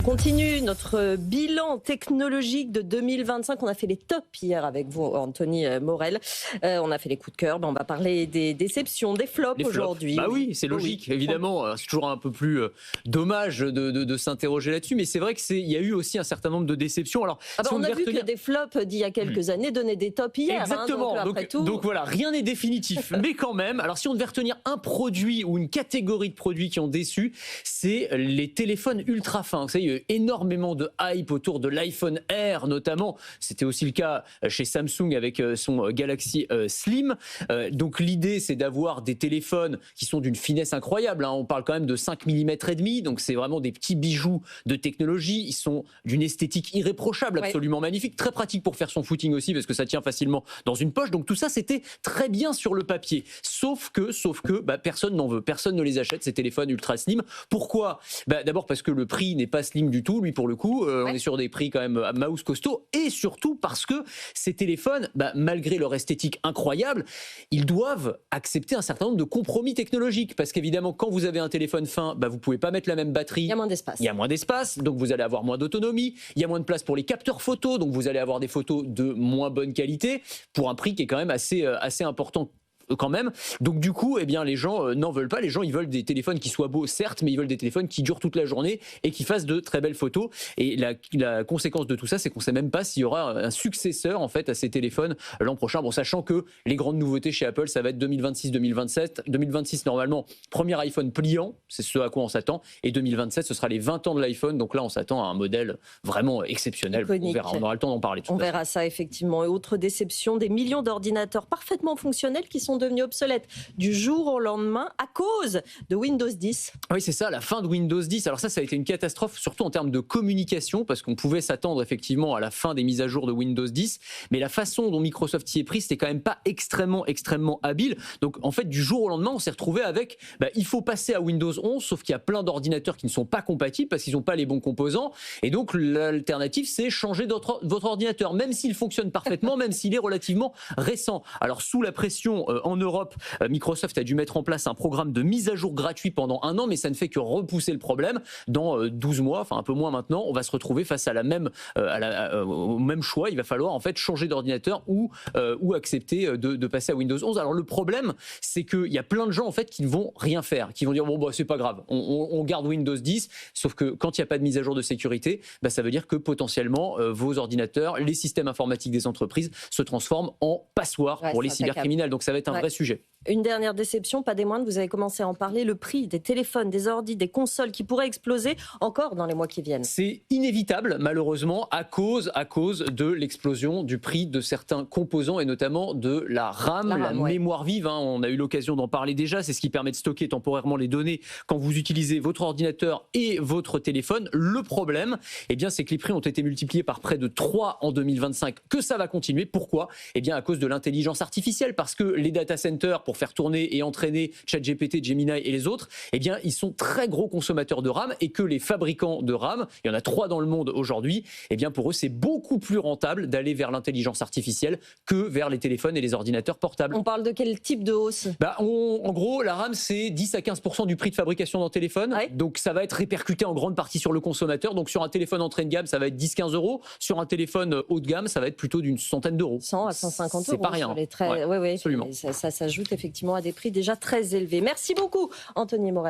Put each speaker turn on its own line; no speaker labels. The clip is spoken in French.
continue notre bilan technologique de 2025. On a fait les tops hier avec vous, Anthony Morel. On a fait les coups de cœur. On va parler des déceptions, des flops aujourd'hui.
Bah oui, c'est logique, oui. Évidemment. C'est toujours un peu plus dommage de s'interroger là-dessus. Mais c'est vrai qu'il y a eu aussi un certain nombre de déceptions. Alors, si
on a vu que des flops d'il y a quelques années donnaient des tops hier.
Exactement. Donc voilà, rien n'est définitif. Mais quand même, alors si on devait retenir un produit ou une catégorie de produits qui ont déçu, c'est les téléphones ultra fins. Vous savez, il y a eu énormément de hype autour de l'iPhone Air notamment. C'était aussi le cas chez Samsung avec son Galaxy Slim. Donc l'idée, c'est d'avoir des téléphones qui sont d'une finesse incroyable. On parle quand même de 5 mm et demi, donc c'est vraiment des petits bijoux de technologie. Ils sont d'une esthétique irréprochable, absolument magnifique, très pratique pour faire son footing aussi parce que ça tient facilement dans une poche. Donc tout ça, c'était très bien sur le papier. Sauf que personne n'en veut, personne ne les achète ces téléphones ultra slim. Pourquoi ? D'abord parce que le prix n'est pas slim du tout, lui pour le coup, on est sur des prix quand même à mouse costaud, et surtout parce que ces téléphones, malgré leur esthétique incroyable, ils doivent accepter un certain nombre de compromis technologiques, parce qu'évidemment quand vous avez un téléphone fin, vous pouvez pas mettre la même batterie, il y a moins d'espace, donc vous allez avoir moins d'autonomie, il y a moins de place pour les capteurs photos, donc vous allez avoir des photos de moins bonne qualité pour un prix qui est quand même assez important quand même. Donc du coup, les gens n'en veulent pas. Les gens, ils veulent des téléphones qui soient beaux, certes, mais ils veulent des téléphones qui durent toute la journée et qui fassent de très belles photos. Et la conséquence de tout ça, c'est qu'on ne sait même pas s'il y aura un successeur en fait à ces téléphones l'an prochain. Bon, sachant que les grandes nouveautés chez Apple, ça va être 2026-2027. 2026, normalement, premier iPhone pliant, c'est ce à quoi on s'attend. Et 2027, ce sera les 20 ans de l'iPhone. Donc là, on s'attend à un modèle vraiment exceptionnel.
Iconique.
On verra, on aura le temps d'en parler.
On verra ça effectivement. Et autre déception, des millions d'ordinateurs parfaitement fonctionnels qui sont devenus obsolètes du jour au lendemain à cause de Windows 10.
Oui, c'est ça, la fin de Windows 10. Alors ça a été une catastrophe, surtout en termes de communication, parce qu'on pouvait s'attendre effectivement à la fin des mises à jour de Windows 10, mais la façon dont Microsoft y est pris, c'était quand même pas extrêmement habile. Donc en fait, du jour au lendemain, on s'est retrouvé avec, il faut passer à Windows 11, sauf qu'il y a plein d'ordinateurs qui ne sont pas compatibles parce qu'ils n'ont pas les bons composants, et donc l'alternative, c'est changer votre ordinateur, même s'il fonctionne parfaitement, même s'il est relativement récent. Alors sous la pression en Europe, Microsoft a dû mettre en place un programme de mise à jour gratuit pendant 1 an, mais ça ne fait que repousser le problème. Dans 12 mois, enfin un peu moins maintenant, on va se retrouver face à au même choix. Il va falloir en fait changer d'ordinateur ou accepter de passer à Windows 11. Alors le problème, c'est qu'il y a plein de gens en fait qui ne vont rien faire, qui vont dire c'est pas grave, on garde Windows 10, sauf que quand il n'y a pas de mise à jour de sécurité, ça veut dire que potentiellement vos ordinateurs, les systèmes informatiques des entreprises se transforment en passoires pour les cybercriminels. Donc ça va être un vrai sujet.
Une dernière déception, pas des moindres, vous avez commencé à en parler, le prix des téléphones, des ordis, des consoles qui pourraient exploser encore dans les mois qui viennent.
C'est inévitable, malheureusement, à cause de l'explosion du prix de certains composants et notamment de la RAM, la mémoire vive. On a eu l'occasion d'en parler déjà, c'est ce qui permet de stocker temporairement les données quand vous utilisez votre ordinateur et votre téléphone. Le problème, c'est que les prix ont été multipliés par près de 3 en 2025, que ça va continuer. Pourquoi ? À cause de l'intelligence artificielle, parce que les data centers, pour faire tourner et entraîner ChatGPT, Gemini et les autres, ils sont très gros consommateurs de RAM, et que les fabricants de RAM, il y en a 3 dans le monde aujourd'hui, pour eux c'est beaucoup plus rentable d'aller vers l'intelligence artificielle que vers les téléphones et les ordinateurs portables.
On parle de quel type de hausse ?
En gros, la RAM c'est 10 à 15% du prix de fabrication d'un téléphone, donc ça va être répercuté en grande partie sur le consommateur. Donc sur un téléphone entrée de gamme, ça va être 10-15 €, sur un téléphone haut de gamme, ça va être plutôt d'une centaine d'euros.
100 à 150 €.
C'est pas rien.
Absolument. Ça s'ajoute effectivement à des prix déjà très élevés. Merci beaucoup, Anthony Morel.